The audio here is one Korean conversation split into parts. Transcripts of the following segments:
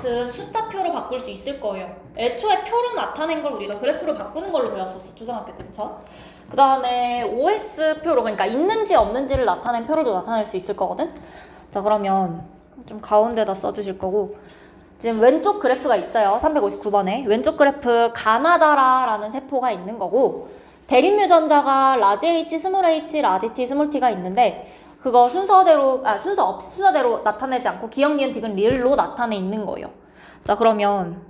같은 숫자표로 바꿀 수 있을 거예요. 애초에 표로 나타낸 걸 우리가 그래프로 바꾸는 걸로 배웠었어, 초등학교 때. 그쵸? 그 다음에 OX표로, 그러니까 있는지 없는지를 나타낸 표로도 나타낼 수 있을 거거든? 자, 그러면 좀 가운데다 써주실 거고, 지금 왼쪽 그래프가 있어요. 359번에. 왼쪽 그래프 가나다라라는 세포가 있는 거고, 대립유전자가 라지 H, 스몰 h, 라지 T, 스몰 t가 있는데, 그거 순서대로 나타내지 않고 기억, 니은, 디귿, 리을로 나타내 있는 거예요. 자, 그러면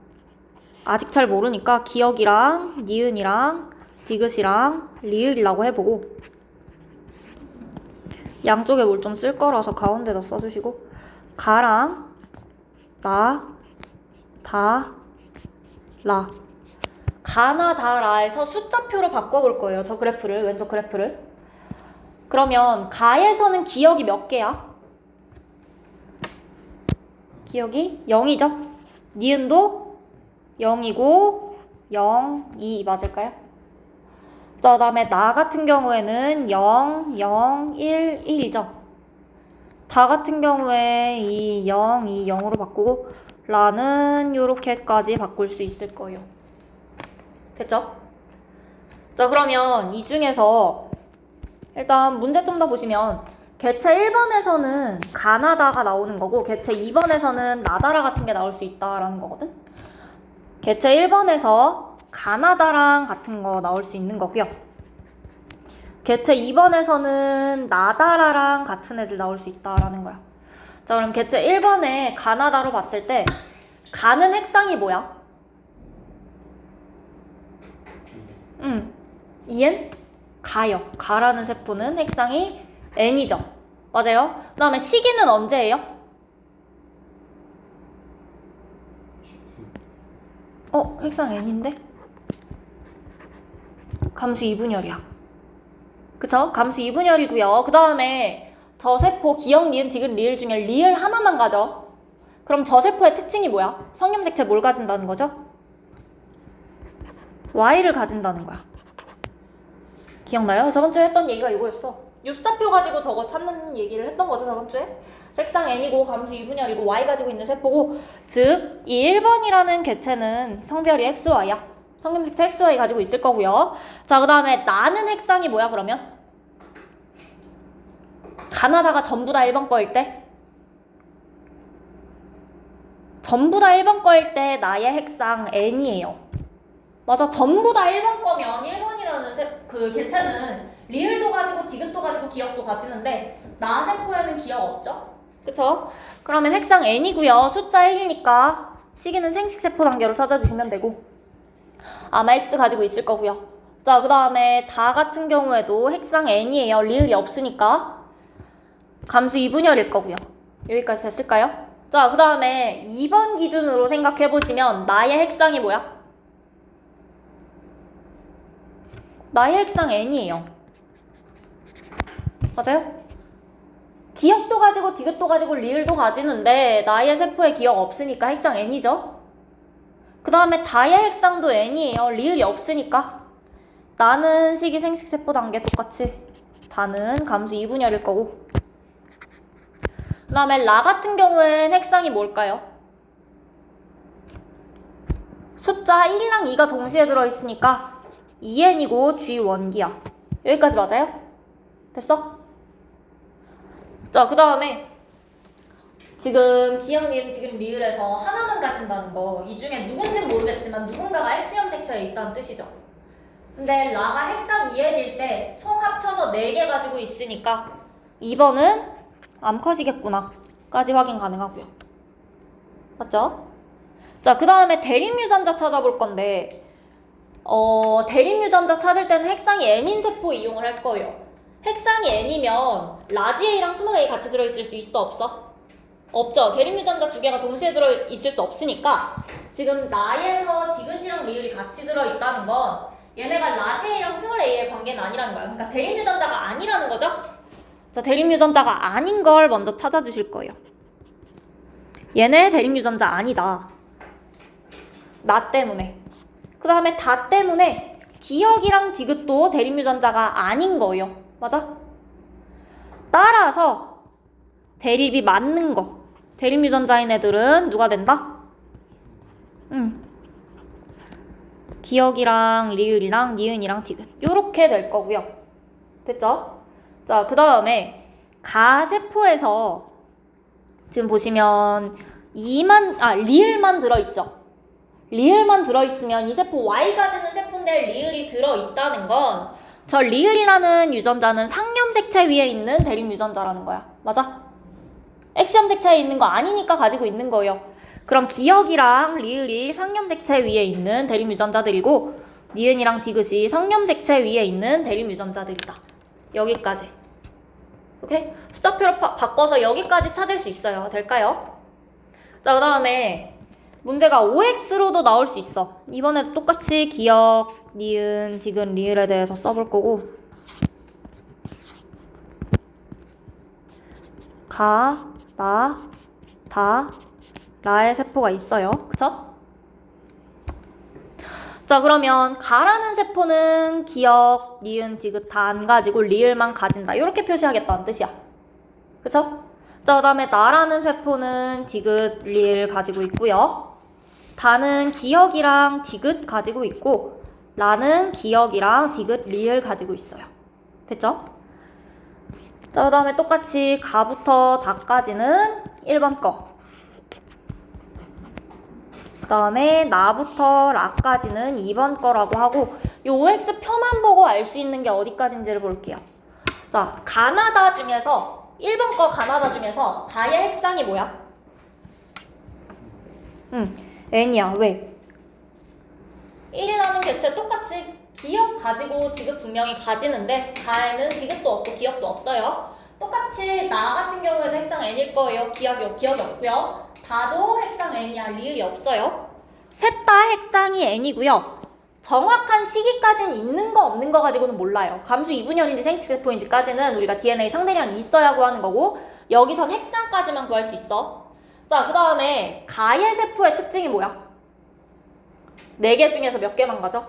아직 잘 모르니까 기억이랑 니은이랑 디귿이랑 리을이라고 해보고, 양쪽에 뭘 좀 쓸 거라서 가운데다 써주시고, 가랑 나, 다, 라. 가나, 다, 라에서 숫자표로 바꿔볼 거예요. 저 그래프를, 왼쪽 그래프를. 그러면 가에서는 기억이 몇 개야? 기억이 0이죠? 니은도 0이고 0, 2 맞을까요? 그 다음에 나 같은 경우에는 0, 0, 1, 1이죠? 다 같은 경우에 이 0, 2, 0으로 바꾸고 라는 요렇게까지 바꿀 수 있을 거예요. 됐죠? 자, 그러면 이 중에서 일단 문제 좀 더 보시면 개체 1번에서는 가나다가 나오는 거고 개체 2번에서는 나다라 같은 게 나올 수 있다라는 거거든. 개체 1번에서 가나다랑 같은 거 나올 수 있는 거고요. 개체 2번에서는 나다라랑 같은 애들 나올 수 있다라는 거야. 자, 그럼 개체 1번에 가나다로 봤을 때 가는 핵상이 뭐야? EN? 가요. 가라는 세포는 핵상이 N이죠. 맞아요? 그 다음에 시기는 언제예요? 핵상 N인데? 감수 2분열이야. 그쵸? 감수 2분열이고요. 그 다음에 저 세포 기억, 니은, 디귿, 리을 중에 리을 하나만 가져. 그럼 저 세포의 특징이 뭐야? 성염색체 뭘 가진다는 거죠? Y를 가진다는 거야. 기억나요? 저번 주에 했던 얘기가 이거였어. 요 숫자표 가지고 저거 찾는 얘기를 했던 거죠, 저번 주에? 색상 N이고 감수 2분열이고 Y 가지고 있는 세포고, 즉 이 1번이라는 개체는 성별이 XY야. 성염색체 XY 가지고 있을 거고요. 자, 그 다음에 나는 핵상이 뭐야, 그러면? 가나다가 전부 다 1번 거일 때? 전부 다 1번 거일 때 나의 핵상 N이에요. 맞아, 전부 다 1번 거면 1번이라는 그 개체는 리을도 가지고 디귿도 가지고 기억도 가지는데 나 세포에는 기억 없죠? 그쵸? 그러면 핵상 N이고요. 숫자 1이니까 시기는 생식세포 단계로 찾아주시면 되고, 아마 X 가지고 있을 거고요. 자, 그 다음에 다 같은 경우에도 핵상 N이에요. 리을이 없으니까 감수 2분열일 거고요. 여기까지 됐을까요? 자, 그 다음에 2번 기준으로 생각해보시면 나의 핵상이 뭐야? 나의 핵상 N이에요. 맞아요? 기억도 가지고 디귿도 가지고 리을도 가지는데 나의 세포에 기억 없으니까 핵상 N이죠. 그 다음에 다의 핵상도 N이에요. 리을이 없으니까. 나는 시기 생식세포 단계 똑같이 다는 감수 2분열일 거고, 그 다음에 라 같은 경우엔 핵상이 뭘까요? 숫자 1이랑 2가 동시에 들어있으니까 EN이고 G1기야. 여기까지 맞아요? 됐어? 자, 그 다음에 지금 기억, 니은, 디귿, 리을에서 하나만 가진다는 거, 이 중에 누군지는 모르겠지만 누군가가 X염색체에 있다는 뜻이죠. 근데 라가 핵상 EN일 때 총 합쳐서 4개 가지고 있으니까 2번은 암컷이겠구나 까지 확인 가능하고요. 맞죠? 자, 그 다음에 대립유전자 찾아볼 건데, 대립유전자 찾을 때는 핵상이 N인 세포 이용을 할 거예요. 핵상이 N이면 라지 A랑 스몰 A 같이 들어있을 수 있어, 없어? 없죠. 대립유전자 2개가 동시에 들어있을 수 없으니까 지금 나에서 디귿이랑 리을이 같이 들어있다는 건 얘네가 라지 A랑 스몰 A의 관계는 아니라는 거야. 그러니까 대립유전자가 아니라는 거죠? 자, 대립유전자가 아닌 걸 먼저 찾아주실 거예요. 얘네 대립유전자 아니다. 나 때문에. 그 다음에 다 때문에 기억이랑 디귿도 대립유전자가 아닌 거예요. 맞아? 따라서 대립이 맞는 거. 대립유전자인 애들은 누가 된다? 기억이랑 리을이랑 니은이랑 디귿 요렇게 될 거고요. 됐죠? 자, 그 다음에 가세포에서 지금 보시면 리을만 들어있죠? 리을만 들어있으면 이 세포 Y가 지는 세포인데 리을이 들어있다는 건 저 리을이라는 유전자는 상염색체 위에 있는 대립 유전자라는 거야. 맞아? X염색체에 있는 거 아니니까 가지고 있는 거예요. 그럼 기억이랑 리을이 상염색체 위에 있는 대립 유전자들이고 니은이랑 디귿이 상염색체 위에 있는 대립 유전자들이다. 여기까지. 오케이? 숫자표로 바꿔서 여기까지 찾을 수 있어요. 될까요? 자, 그 다음에 문제가 OX로도 나올 수 있어. 이번에도 똑같이 기억, 니은, 디귿, 리을에 대해서 써볼 거고 가, 나, 다, 라의 세포가 있어요. 그쵸? 자, 그러면 가라는 세포는 기억, 니은, 디귿 다 안 가지고 리을만 가진다. 이렇게 표시하겠다는 뜻이야. 그쵸? 자, 그 다음에 나라는 세포는 디귿, 리을 가지고 있고요. 다는 기억이랑 디귿 가지고 있고 라는 기억이랑 디귿, 리을 가지고 있어요. 됐죠? 자, 그 다음에 똑같이 가부터 다까지는 1번 거. 그 다음에 나부터 라까지는 2번 거라고 하고 이 OX 표만 보고 알 수 있는 게 어디까지인지를 볼게요. 자, 가나다 중에서 1번 거 가나다 중에서 다의 핵상이 뭐야? N이야. 왜? 1이라는 개체 똑같이 기억 가지고 디귿 분명히 가지는데 가에는 디귿도 없고 기억도 없어요. 똑같이 나 같은 경우에도 핵상 N일 거예요. 기억이 없고요. 다도 핵상 N이야. 리을이 없어요. 셋 다 핵상이 N이고요. 정확한 시기까지는 있는 거 없는 거 가지고는 몰라요. 감수 이분열인지 생축세포인지까지는 우리가 DNA 상대량이 있어야 구하는 거고 여기선 핵상까지만 구할 수 있어. 자, 그 다음에 가의 세포의 특징이 뭐야? 4개 중에서 몇 개만 가져?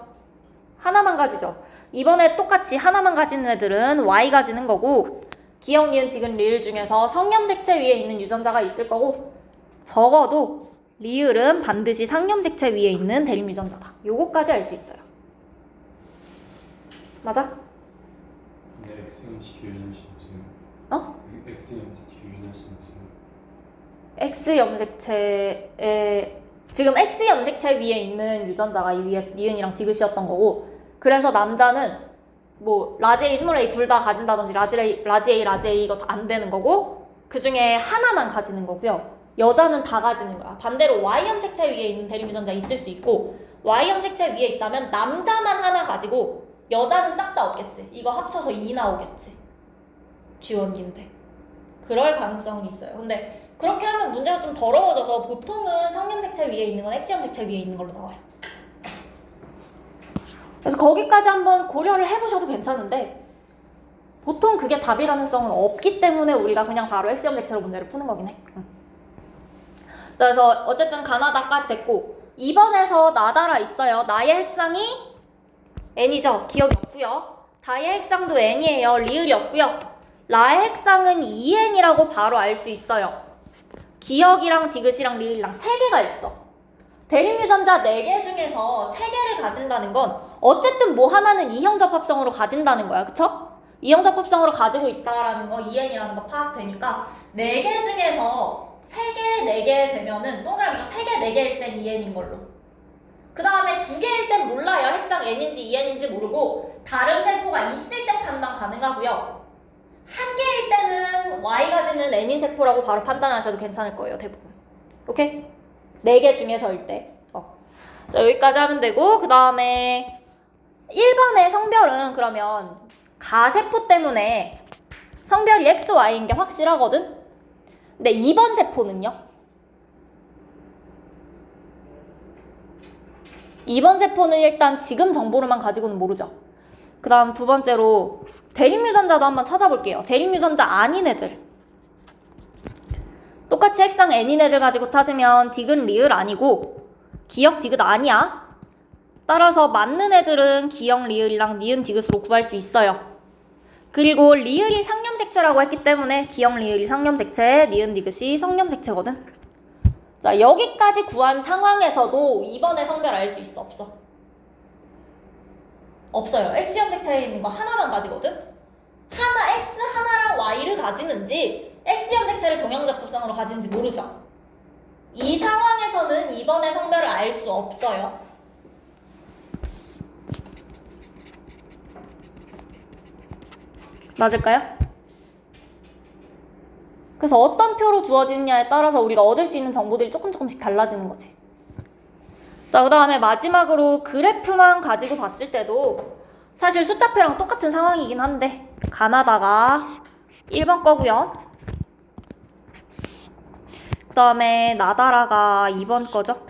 하나만 가지죠. 이번에 똑같이 하나만 가지는 애들은 Y 가지는 거고 기억, 니은, 디귿, 리을 중에서 성염색체 위에 있는 유전자가 있을 거고 적어도 리을은 반드시 상염색체 위에 있는 대립 유전자다. 요거까지 알 수 있어요. 맞아? 근데 X형식 유전할 수 없어요? 어? X형식 유전할 수 없어요? X염색체에 지금 X염색체 위에 있는 유전자가 이 위에 니은이랑 디귿이었던 거고 그래서 남자는 뭐 라지 A, 스몰 A 둘 다 가진다든지 라지 A, 라지 A 이거 다 안 되는 거고 그 중에 하나만 가지는 거고요. 여자는 다 가지는 거야. 반대로 Y염색체 위에 있는 대립 유전자 있을 수 있고 Y염색체 위에 있다면 남자만 하나 가지고 여자는 싹 다 없겠지. 이거 합쳐서 2 나오겠지. G원기인데. 그럴 가능성은 있어요. 근데 그렇게 하면 문제가 좀 더러워져서 보통은 상염색체 위에 있는 건 X염색체 위에 있는 걸로 나와요. 그래서 거기까지 한번 고려를 해보셔도 괜찮은데 보통 그게 답이라는 성은 없기 때문에 우리가 그냥 바로 X염색체로 문제를 푸는 거긴 해. 자, 그래서 어쨌든 가나다까지 됐고 2번에서 나다라 있어요. 나의 핵상이 N이죠. 기억이 없고요. 다의 핵상도 N이에요. 리을이 없고요. 라의 핵상은 2N이라고 바로 알 수 있어요. 기억이랑 디귿이랑 리을이랑 3개가 있어. 대립 유전자 4개 중에서 3개를 가진다는 건 어쨌든 뭐 하나는 이형 접합성으로 가진다는 거야. 그쵸? 이형 접합성으로 가지고 있다라는 거 2N이라는 거 파악되니까 4개 중에서 3개, 4개 되면은 동그라미가 3개, 4개일 땐 2N인 걸로. 그 다음에 2개일 땐 몰라요. 핵상 N인지 2N인지 모르고 다른 세포가 있을 때 판단 가능하고요. 1개일 때는 Y 가지는 N인 세포라고 바로 판단하셔도 괜찮을 거예요. 대부분. 오케이? 4개 중에서일 때. 자, 여기까지 하면 되고 그 다음에 1번의 성별은 그러면 가세포 때문에 성별이 X, Y인 게 확실하거든? 근데 2번 세포는요? 2번 세포는 일단 지금 정보로만 가지고는 모르죠. 그 다음 두 번째로 대립 유전자도 한번 찾아볼게요. 대립 유전자 아닌 애들. 똑같이 핵상 N인 애들 가지고 찾으면 디귿, 리을 아니고 기억, 디귿 아니야. 따라서 맞는 애들은 기억, 리을이랑 니은, 디귿으로 구할 수 있어요. 그리고 리을이 상염색체라고 했기 때문에 기억, 리을이 상염색체, 니은, 디귿이 성염색체거든. 자, 여기까지 구한 상황에서도 2번의 성별 알 수 있어, 없어? 없어요. X형 색채에 있는 거 하나만 가지거든? 하나, X 하나랑 Y를 가지는지 X형 색채를 동형접합성으로 가지는지 모르죠? 이 상황에서는 2번의 성별을 알 수 없어요. 맞을까요? 그래서 어떤 표로 주어지느냐에 따라서 우리가 얻을 수 있는 정보들이 조금씩 달라지는 거지. 자, 그 다음에 마지막으로 그래프만 가지고 봤을 때도 사실 숫자표랑 똑같은 상황이긴 한데 가나다가 1번 거고요. 그 다음에 나다라가 2번 거죠.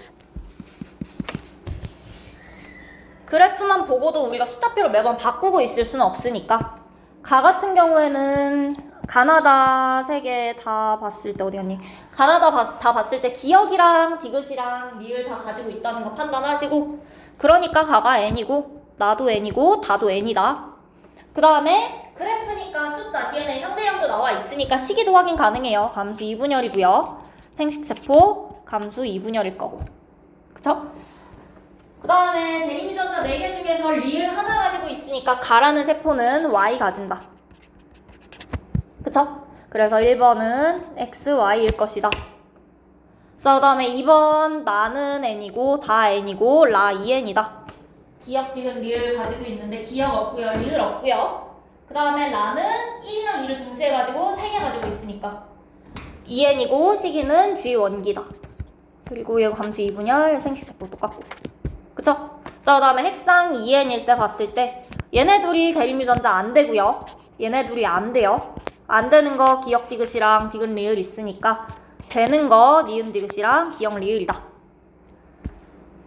그래프만 보고도 우리가 숫자표로 매번 바꾸고 있을 수는 없으니까 가 같은 경우에는 가나다 3개 다 봤을 때 어디 갔니? 가나다 다 봤을 때 기억이랑 디귿이랑 리을 다 가지고 있다는 거 판단하시고 그러니까 가가 n이고 나도 n이고 다도 n이다. 그 다음에 그래프니까 숫자 DNA 상대량도 나와 있으니까 시기도 확인 가능해요. 감수 2분열이고요. 생식세포 감수 2분열일 거고. 그쵸? 그 다음에 대립유전자 4개 중에서 리을 하나 가지고 있으니까 가라는 세포는 Y 가진다. 그쵸? 그래서 1번은 X, Y일 것이다. 자, 그 다음에 2번 나는 N이고 다 N이고 라 2N이다. 기억 지금 리을 가지고 있는데 기억 없고요. 리을 없고요. 그 다음에 라는 1이랑 2를 동시에 가지고 3개 가지고 있으니까 2N이고 시기는 G 원기다. 그리고 이거 감수 2분열 생식세포 똑같고. 그쵸? 자, 그 다음에 핵상 2N일 때 봤을 때 얘네 둘이 대립유전자 안 되고요. 얘네 둘이 안 돼요. 안 되는 거 기억 디귿이랑 디귿 리을 있으니까 되는 거 니은 디귿이랑 기억 리을이다.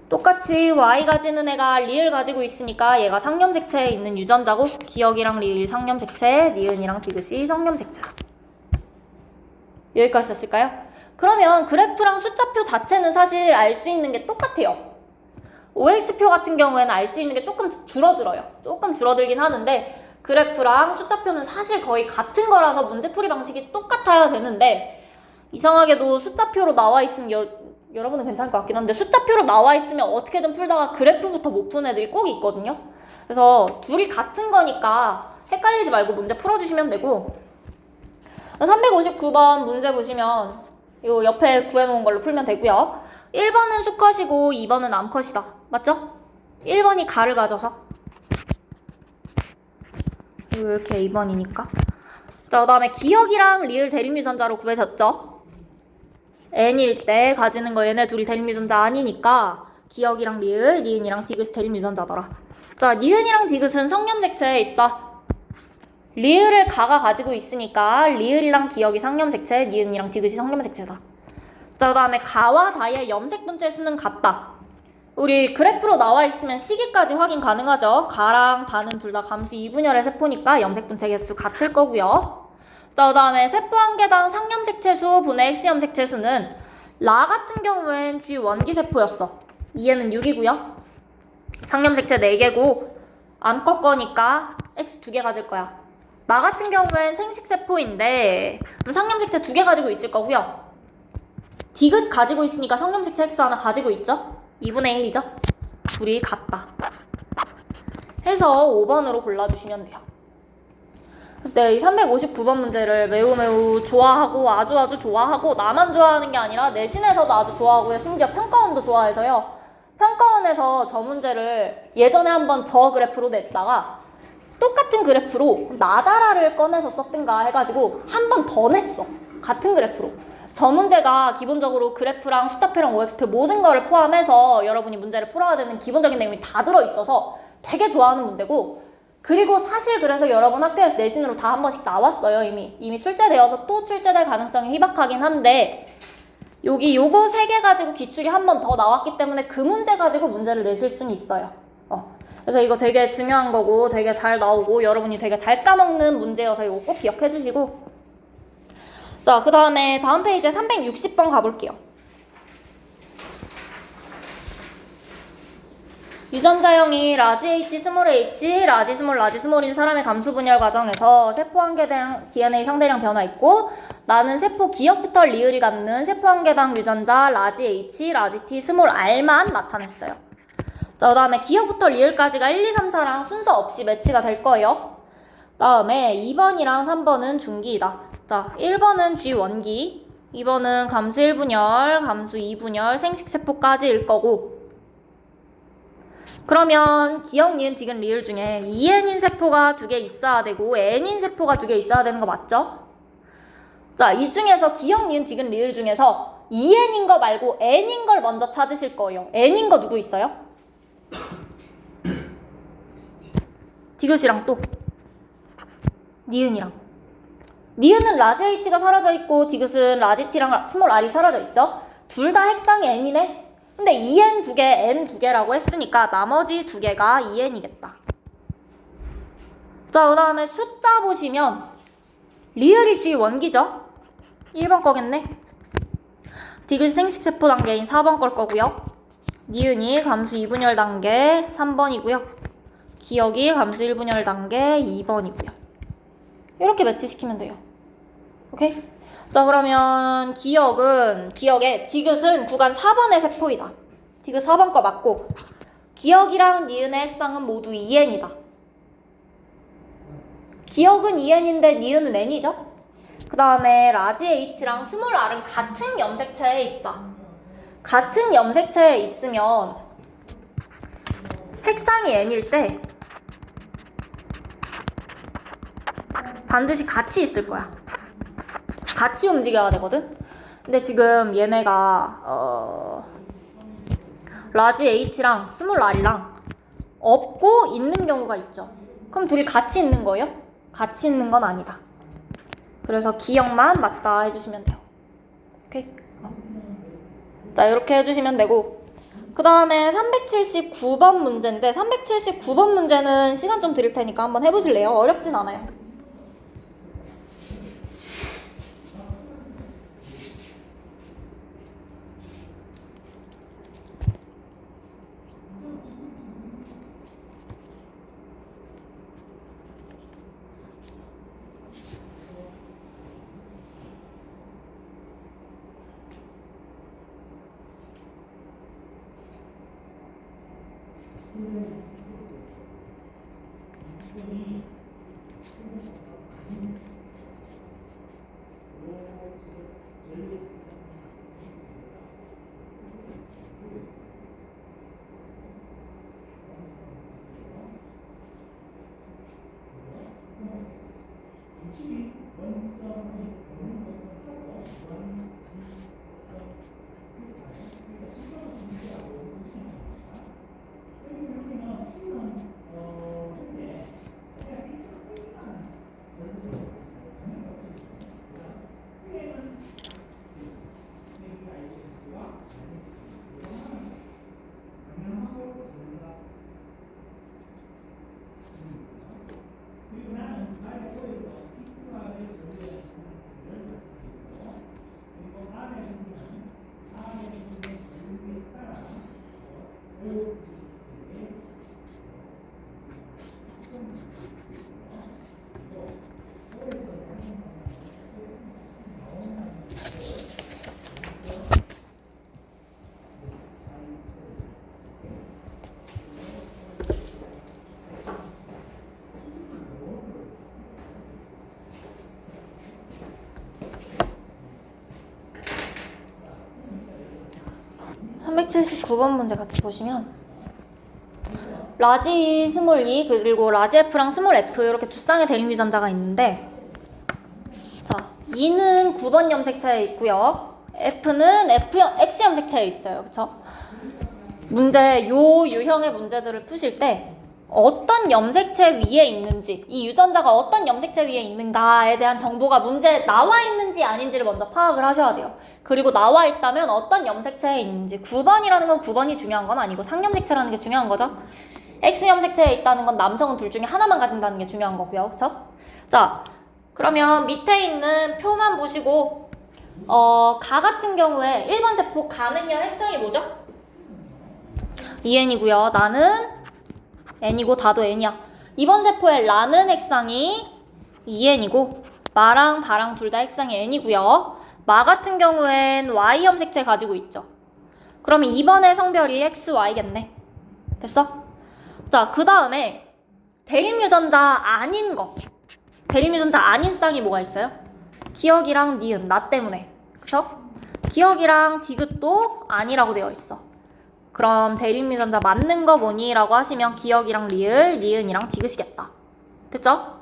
똑같이 Y 가지는 애가 리을 가지고 있으니까 얘가 상념색체에 있는 유전자고 기억이랑 리을이 상념색체, 니은이랑 디귿이 성념색체다. 여기까지 썼을까요? 그러면 그래프랑 숫자표 자체는 사실 알 수 있는 게 똑같아요. OX표 같은 경우에는 알 수 있는 게 조금 줄어들어요. 조금 줄어들긴 하는데 그래프랑 숫자표는 사실 거의 같은 거라서 문제풀이 방식이 똑같아야 되는데 이상하게도 숫자표로 나와 있으면 여러분은 괜찮을 것 같긴 한데 숫자표로 나와 있으면 어떻게든 풀다가 그래프부터 못 푸는 애들이 꼭 있거든요. 그래서 둘이 같은 거니까 헷갈리지 말고 문제 풀어주시면 되고 359번 문제 보시면 요 옆에 구해놓은 걸로 풀면 되고요. 1번은 수컷이고 2번은 암컷이다. 맞죠? 1번이 가를 가져서 이렇게 2번이니까. 자, 그 다음에 기억이랑 리을 대립유전자로 구해졌죠? n일 때 가지는 거 얘네 둘이 대립유전자 아니니까 기억이랑 리을, 니은이랑 디귿이 대립유전자더라. 자, 니은이랑 디귿은 성념색체에 있다. 리을을 가가 가지고 있으니까 리을이랑 기억이 상념색체, 니은이랑 디귿이 성념색체다. 자, 그 다음에 가와 다의 염색분체 수는 같다. 우리 그래프로 나와 있으면 시기까지 확인 가능하죠. 가랑 다는 둘 다 감수 2분열의 세포니까 염색분체 개수 같을 거고요. 자, 그 다음에 세포 한 개당 상염색체 수 분의 X염색체 수는 라 같은 경우엔 G 원기세포였어. 얘는 6이고요. 상염색체 4개고 암컷 거니까 X 2개 가질 거야. 나 같은 경우엔 생식세포인데 그럼 상염색체 2개 가지고 있을 거고요. 디귿 가지고 있으니까 성염색체 X 하나 가지고 있죠? 2분의 1이죠? 둘이 같다. 해서 5번으로 골라주시면 돼요. 그래서 내가 이 359번 문제를 매우 좋아하고 아주 좋아하고 나만 좋아하는 게 아니라 내신에서도 아주 좋아하고요. 심지어 평가원도 좋아해서요. 평가원에서 저 문제를 예전에 한번 저 그래프로 냈다가 똑같은 그래프로 나다라를 꺼내서 썼든가 해가지고 한 번 더 냈어. 같은 그래프로. 저 문제가 기본적으로 그래프랑 숫자표랑 OX표 모든 거를 포함해서 여러분이 문제를 풀어야 되는 기본적인 내용이 다 들어있어서 되게 좋아하는 문제고 그리고 사실 그래서 여러분 학교에서 내신으로 다 한 번씩 나왔어요. 이미 출제되어서 또 출제될 가능성이 희박하긴 한데 여기 요거 3개 가지고 기출이 한 번 더 나왔기 때문에 그 문제 가지고 문제를 내실 수는 있어요. 그래서 이거 되게 중요한 거고 되게 잘 나오고 여러분이 되게 잘 까먹는 문제여서 이거 꼭 기억해 주시고 자, 그 다음에 다음 페이지에 360번 가볼게요. 유전자형이 라지 H, 스몰 h, 라지 스몰인 사람의 감수 분열 과정에서 세포 한 개당 DNA 상대량 변화 있고 나는 세포 기억부터 리을이 갖는 세포 한 개당 유전자 라지 H, 라지 T, 스몰 r만 나타냈어요. 자, 그 다음에 기억부터 리을까지가 1, 2, 3, 4랑 순서 없이 매치가 될 거예요. 다음에 2번이랑 3번은 중기이다. 자, 1번은 G 원기, 2번은 감수 1분열, 감수 2분열, 생식세포까지일 거고, 그러면 기억, 니은, 디귿, 리을 중에 EN인 세포가 2개 있어야 되고 N인 세포가 2개 있어야 되는 거 맞죠? 자, 이 중에서 기억, 니은, 디귿, 리을 중에서 EN인 거 말고 N인 걸 먼저 찾으실 거예요. N인 거 누구 있어요? 디귿이랑 또 니은이랑. 니은은 라지 H가 사라져 있고 디귿은 라지 T랑 스몰 r이 사라져 있죠? 둘 다 핵상이 N이네? 근데 EN 2개, N 2개라고 했으니까 나머지 2개가 EN이겠다. 자, 그 다음에 숫자 보시면 리을이 G 원기죠? 1번 거겠네. 디귿 생식세포 단계인 4번 걸 거고요. 니은이 감수 2분열 단계 3번이고요. 기억이 감수 1분열 단계 2번이고요. 이렇게 매치시키면 돼요. 오케이? 자, 그러면 기억에 디귿은 구간 4번의 세포이다. 디귿 4번 거 맞고, 기억이랑 니은의 핵상은 모두 EN이다. 기억은 EN인데 니은은 N이죠? 그 다음에 라지 H랑 스몰 r은 같은 염색체에 있다. 같은 염색체에 있으면 핵상이 N일 때 반드시 같이 있을 거야. 같이 움직여야 되거든? 근데 지금 얘네가 라지 H랑 스몰 r이랑 없고 있는 경우가 있죠. 그럼 둘이 같이 있는 거예요? 같이 있는 건 아니다. 그래서 기억만 맞다 해주시면 돼요. 오케이? 자, 이렇게 해주시면 되고, 그 다음에 379번 문제인데 379번 문제는 시간 좀 드릴 테니까 한번 해보실래요? 어렵진 않아요. (379번) 문제 같이 보시면 라지 스몰 E 그리고 라지 F랑 스몰 F 이렇게 두 쌍의 대립 유전자가 있는데, 자, E는 9번 염색체에 있고요. F는 X 염색체에 있어요. 그쵸? 문제, 요 유형의 문제들을 푸실 때 어떤 염색체 위에 있는지, 이 유전자가 어떤 염색체 위에 있는가에 대한 정보가 문제에 나와 있는지 아닌지를 먼저 파악을 하셔야 돼요. 그리고 나와 있다면 어떤 염색체에 있는지. 9번이라는 건 9번이 중요한 건 아니고 상염색체라는 게 중요한 거죠. X염색체에 있다는 건 남성은 둘 중에 하나만 가진다는 게 중요한 거고요. 그쵸? 자, 그러면 밑에 있는 표만 보시고 가 같은 경우에 1번 세포 가는요 핵상이 뭐죠? EN이고요. 나는 N이고 다도 N이야. 2번 세포의 라는 핵상이 EN이고 마랑 바랑 둘 다 핵상이 n이고요. 마 같은 경우엔 y 염색체 가지고 있죠. 그러면 2번의 성별이 x, y겠네. 됐어? 자, 그 다음에 대립유전자 아닌 거. 대립유전자 아닌 쌍이 뭐가 있어요? 기억이랑 니은, 나 때문에. 그쵸? 기억이랑 디귿도 아니라고 되어 있어. 그럼 대립유전자 맞는 거 뭐니? 라고 하시면 기억이랑 리을, 니은이랑 디귿이겠다. 됐죠?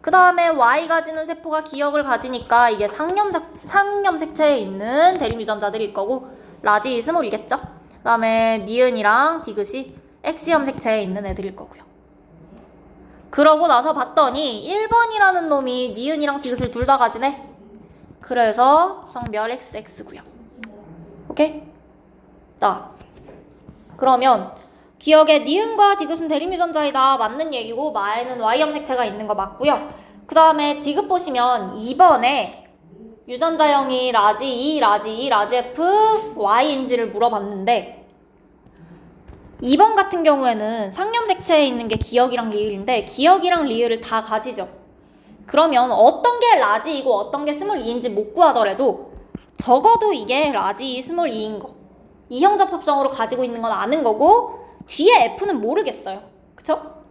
그 다음에 Y 가지는 세포가 기억을 가지니까 이게 상염색체에 있는 대립유전자들일 거고 라지, 스몰이겠죠? 그 다음에 니은이랑 디귿이 X염색체에 있는 애들일 거고요. 그러고 나서 봤더니 1번이라는 놈이 니은이랑 디귿을 둘 다 가지네. 그래서 성별 XX고요. 오케이? 자, 그러면 기억에 니은과 디귿은 대립유전자이다. 맞는 얘기고 마에는 Y염색체가 있는 거 맞고요. 그 다음에 디귿 보시면 2번에 유전자형이 라지 E, 라지 E, 라지 F, Y인지를 물어봤는데 2번 같은 경우에는 상염색체에 있는 게 기억이랑 리을인데 기억이랑 리을을 다 가지죠. 그러면 어떤 게 라지 E고 어떤 게 스몰 E인지 못 구하더라도 적어도 이게 라지 E, 스몰 E인 거. 이형적 합성으로 가지고 있는 건 아는 거고 뒤에 F는 모르겠어요. 그쵸?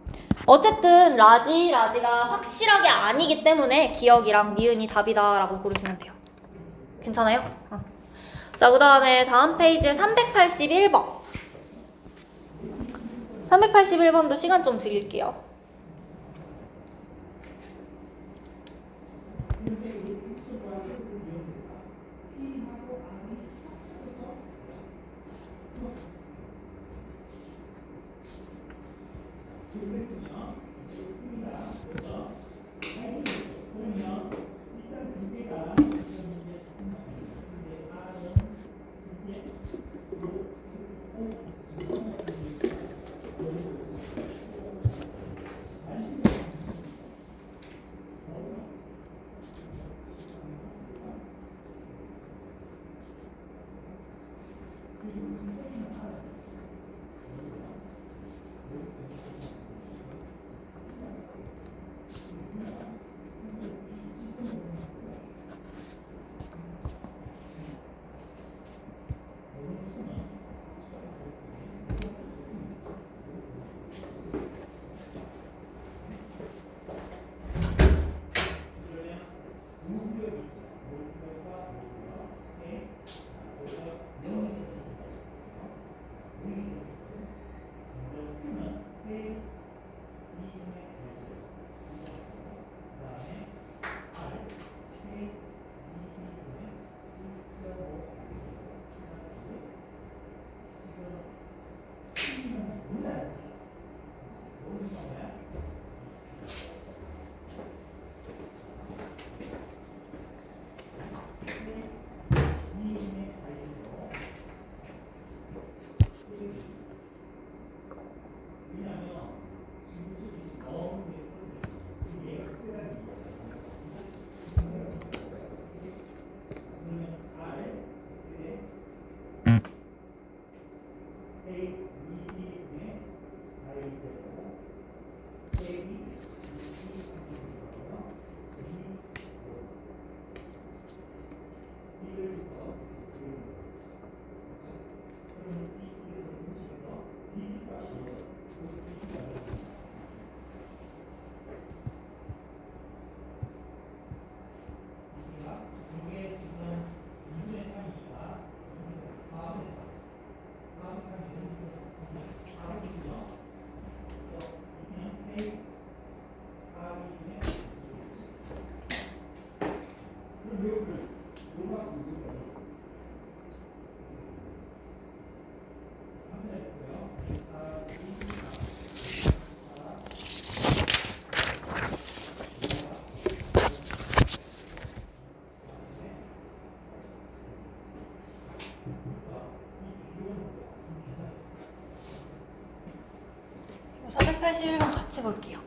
어쨌든 라지가 확실하게 아니기 때문에 기억이랑 니은이 답이다 라고 고르시면 돼요. 괜찮아요? 자, 그 다음에 다음 페이지에 381번 381번도 시간 좀 드릴게요. 같이 볼게요.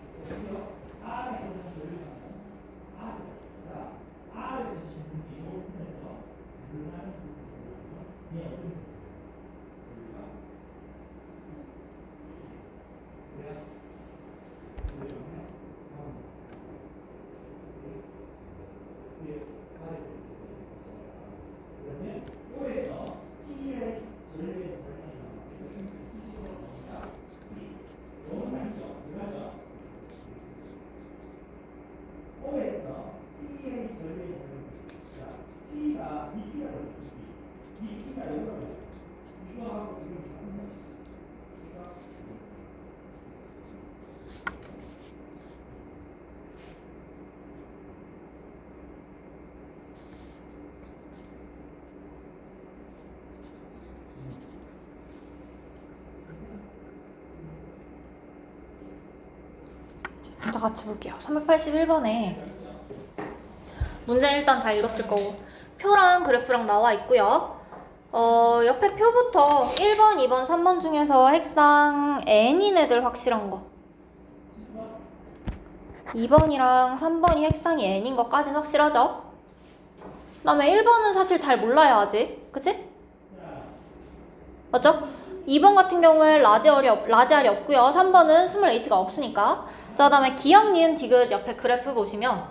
381번부터 같이 볼게요. 381번에 문제는 일단 다 읽었을 거고 표랑 그래프랑 나와 있고요. 옆에 표부터 1번, 2번, 3번 중에서 핵상 n인 애들 확실한 거 2번이랑 3번이 핵상이 n인 것까지는 확실하죠? 그 다음에 1번은 사실 잘 몰라요 아직 그치? 맞죠? 2번 같은 경우에 라지 R이 없고요 3번은 스몰 h가 없으니까 자, 그 다음에 기억, 니은, 디귿 옆에 그래프 보시면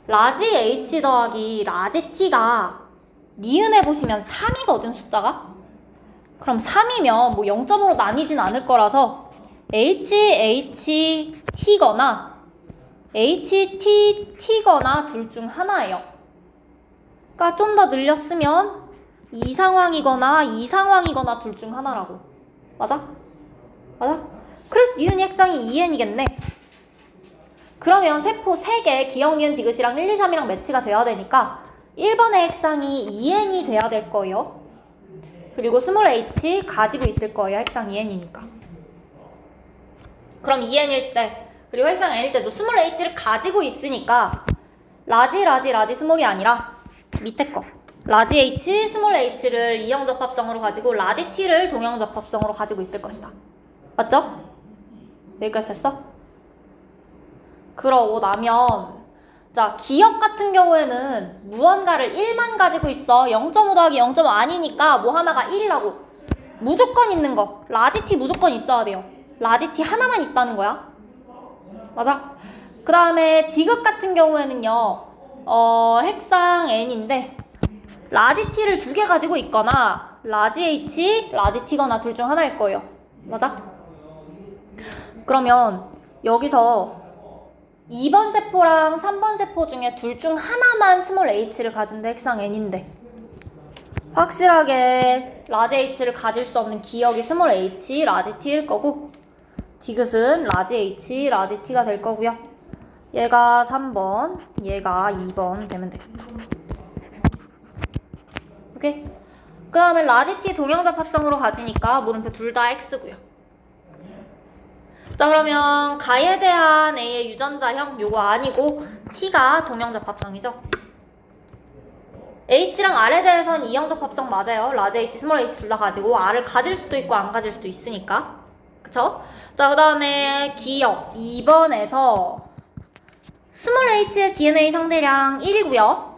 라지 h 더하기 라지 t가 니은에 보시면 3이거든 숫자가 그럼 3이면 뭐 0점으로 나뉘진 않을 거라서 HHT거나 HTT거나 둘 중 하나예요. 그러니까 좀 더 늘렸으면 이 상황이거나 이 상황이거나 둘 중 하나라고. 맞아? 맞아? 그래서 니은이 핵상이 2n이겠네. 그러면 세포 3개 기억, 니은, 디귿이랑 1, 2, 3이랑 매치가 돼야 되니까 1번의 핵상이 2n이 돼야 될 거예요. 그리고 스몰 h 가지고 있을 거예요. 핵상 2n이니까. 그럼 2n일 때 그리고 핵상 n일 때도 스몰 h를 가지고 있으니까 라지 스몰이 아니라 밑에 거 라지 h, 스몰 h를 이형 접합성으로 가지고 라지 t를 동형 접합성으로 가지고 있을 것이다. 맞죠? 여기까지 됐어? 그러고 나면 자 기억 같은 경우에는 무언가를 1만 가지고 있어 0.5 더하기 0.5 아니니까 뭐 하나가 1이라고 무조건 있는 거 라지 t 무조건 있어야 돼요. 라지 t 하나만 있다는 거야. 맞아? 그 다음에 디귿 같은 경우에는요 핵상 n인데 라지 t를 2개 가지고 있거나 라지 h, 라지 t거나 둘 중 하나일 거예요. 맞아? 그러면 여기서 2번 세포랑 3번 세포 중에 둘 중 하나만 스몰 h를 가진데 핵상 n인데 확실하게 라지 h를 가질 수 없는 기억이 스몰 h, 라지 t일 거고 디귿은 라지 h, 라지 t가 될 거고요. 얘가 3번, 얘가 2번 되면 되겠다. 오케이? 그 다음에 라지 t 동형접합성으로 가지니까 물음표 둘 다 x고요. 자 그러면 가에 대한 A의 유전자형 요거 아니고 T가 동형접합성이죠. H랑 R에 대해서는 이형접합성 맞아요. 라지 H, 스몰 h 둘 다 가지고 R을 가질 수도 있고 안 가질 수도 있으니까. 그쵸? 자 그 다음에 기억 2번에서 스몰 h의 DNA 상대량 1이고요.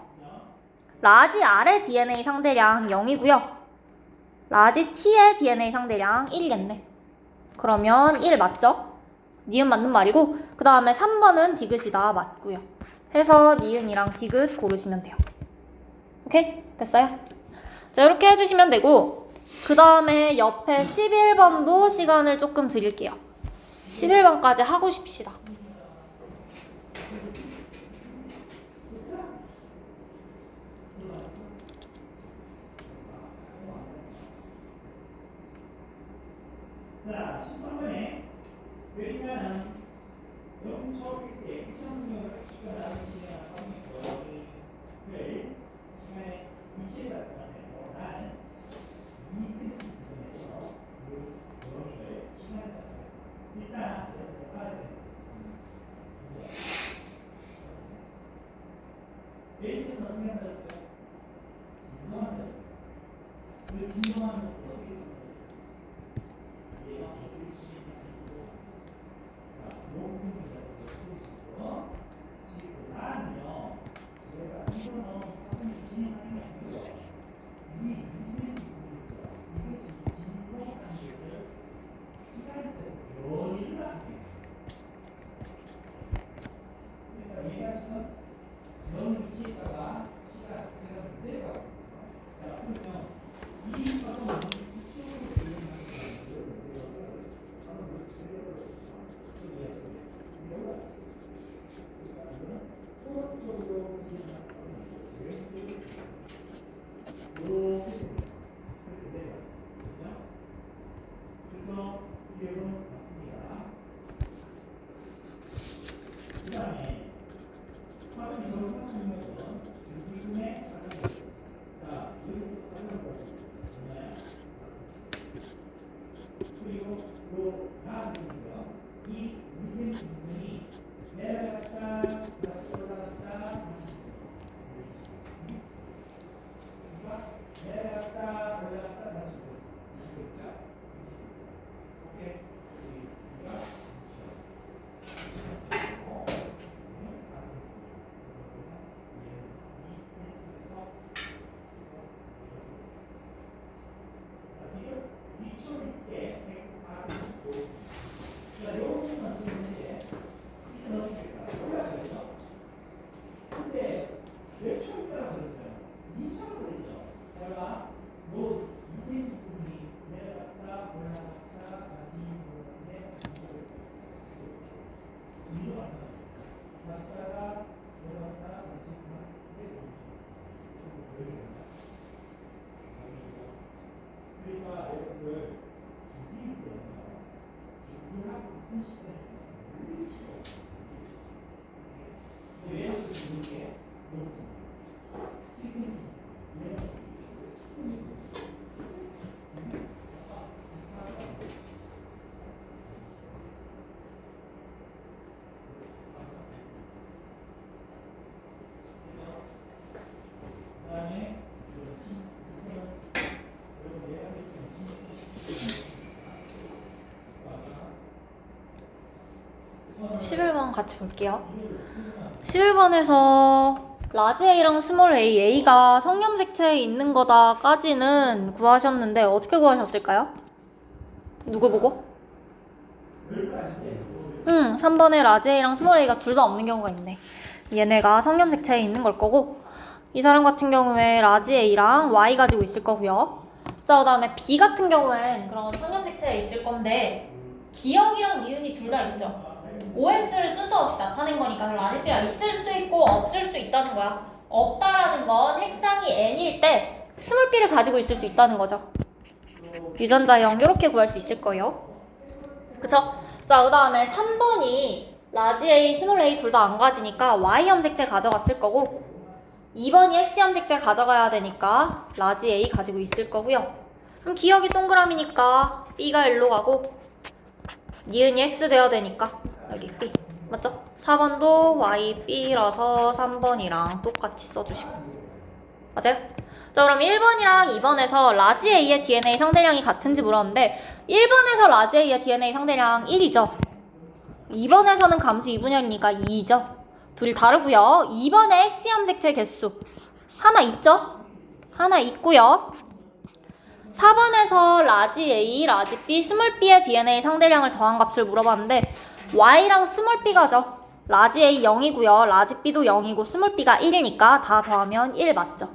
라지 R의 DNA 상대량 0이고요. 라지 T의 DNA 상대량 1이겠네. 그러면 1 맞죠? 니은 맞는 말이고 그 다음에 3번은 디귿이다 맞고요. 해서 니은이랑 디귿 고르시면 돼요. 오케이? 됐어요? 자 이렇게 해주시면 되고 그 다음에 옆에 11번도 시간을 조금 드릴게요. 11번까지 하고 싶시다. 자, 13번에 왜냐하면 영적일 때 행정력을 기가 나오시는 방법을 시간에 위치에 발생하면 나는 2cm 부분에서 영역을 시간에 발생 일단 이렇게 봐야 돼요. H는 어떻게 한다고 했어요? 진동한다. 그 진동하는 것을 어떻게 했어요? 그다음에 11번 같이 볼게요. 11번에서 라지 A랑 스몰 a, A가 성염색체에 있는 거다까지는 구하셨는데 어떻게 구하셨을까요? 누구 보고? 3번에 라지 A랑 스몰 a가 둘 다 없는 경우가 있네. 얘네가 성염색체에 있는 걸 거고 이 사람 같은 경우에 라지 A랑 Y 가지고 있을 거고요. 자, 그 다음에 B 같은 경우엔 그럼 성염색체에 있을 건데 기억이랑 니은이 둘 다 있죠. OX를 순서 없이 나타낸 거니까 라지 B가 있을 수도 있고 없을 수도 있다는 거야. 없다라는 건 핵상이 N일 때 스몰 B를 가지고 있을 수 있다는 거죠. 유전자형 이렇게 구할 수 있을 거예요. 그쵸? 자, 그 다음에 3번이 라지 A, 스몰 a 둘 다 안 가지니까 Y 염색체 가져갔을 거고 2번이 X 염색체 가져가야 되니까 라지 A 가지고 있을 거고요. 그럼 기억이 동그라미니까 B가 일로 가고 니은이 X 돼야 되니까 여기 B 맞죠? 4번도 Y, B라서 3번이랑 똑같이 써주시고 맞아요? 자, 그럼 1번이랑 2번에서 라지 A의 DNA 상대량이 같은지 물었는데 1번에서 라지 A의 DNA 상대량 1이죠. 2번에서는 감수 2분열이니까 2죠. 둘이 다르고요. 2번에 X 염색체 개수 하나 있죠? 하나 있고요. 4번에서 라지 A, 라지 B, 스몰 b의 DNA 상대량을 더한 값을 물어봤는데 Y랑 스몰 b가죠. 라지 A 0이고요. 라지 B도 0이고 스몰 b가 1이니까 다 더하면 1 맞죠?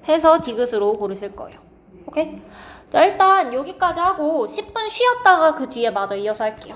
해서 디귿으로 고르실 거예요. 오케이? 자, 일단 여기까지 하고 10분 쉬었다가 그 뒤에 마저 이어서 할게요.